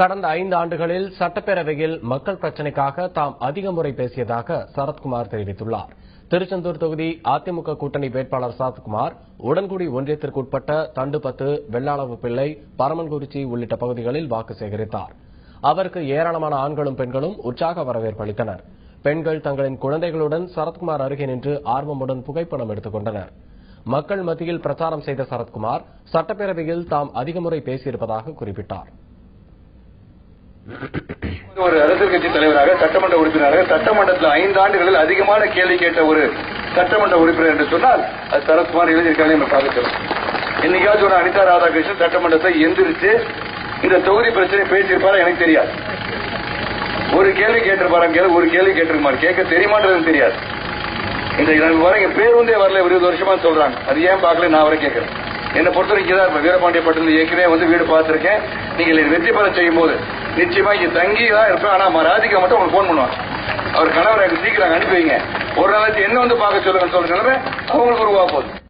கடந்த 5 ஆண்டுகளில் சட்டப்பேரவையில் மக்கள் பிரச்சினைக்காக தாம் அதிக முறை பேசியதாக சரத்குமார் தெரிவித்துள்ளார். திருச்செந்தூர் தொகுதி அதிமுக கூட்டணி வேட்பாளர் சரத்குமார் உடன்குடி ஒன்றியத்திற்குட்பட்ட தண்டுபத்து, வெள்ளாளவுப்பிள்ளை, பரமன்குறிச்சி உள்ளிட்ட பகுதிகளில் வாக்கு சேகரித்தார். அவருக்கு ஏராளமான ஆண்களும் பெண்களும் உற்சாக வரவேற்பு அளித்தனர். பெண்கள் தங்களின் குழந்தைகளுடன் சரத்குமார் அருகே நின்று ஆர்வமுடன் புகைப்படம் எடுத்துக் கொண்டனர். மக்கள் மத்தியில் பிரச்சாரம் செய்த சரத்குமார் சட்டப்பேரவையில் தாம் அதிக முறை பேசியிருப்பதாக குறிப்பிட்டார். ஒரு அரசியல் கட்சி தலைவராக, சட்டமன்ற உறுப்பினராக, சட்டமன்றத்தில் 5 ஆண்டுகளில் அதிகமான கேள்வி கேட்ட ஒரு சட்டமன்ற உறுப்பினர் என்று சொன்னால் அது சரத்குமார் எழுதியிருக்காங்க. நம்ம பார்க்கலாம். இன்னைக்காச்சும் ஒரு அனிதா ராதாகிருஷ்ணன் சட்டமன்றத்தை எந்திரிச்சு இந்த தொகுதி பிரச்சனை பேசியிருப்பாரா எனக்கு தெரியாது. ஒரு கேள்வி கேட்டிருப்பாரு, ஒரு கேள்வி கேட்டிருப்பாரு, கேட்க தெரியுமான்றது தெரியாது. இந்த வரைக்கும் பேருந்தே வரல 20 வருஷமா சொல்றாங்க. அது ஏன் பார்க்கல நான் வரை கேட்கிறேன். என்னை பொறுத்தவரைக்கும் தான் இருப்பேன். வீரபாண்டியப்பட்டில் ஏற்கனவே வீடு பார்த்திருக்கேன். நீங்கள் வெற்றி பெற செய்யும் போது நிச்சயமா இங்க தங்கி தான் இருப்பேன். ஆனா ராதிகா மட்டும் உங்களுக்கு போன் பண்ணுவாங்க. அவர் கணவரை சீக்கிரம் அனுப்பி வைங்க. ஒரு நாளைக்கு என்ன பார்க்க சொல்லுங்க சொல்ற நிலைமை அவங்களுக்கு உருவா போகுது.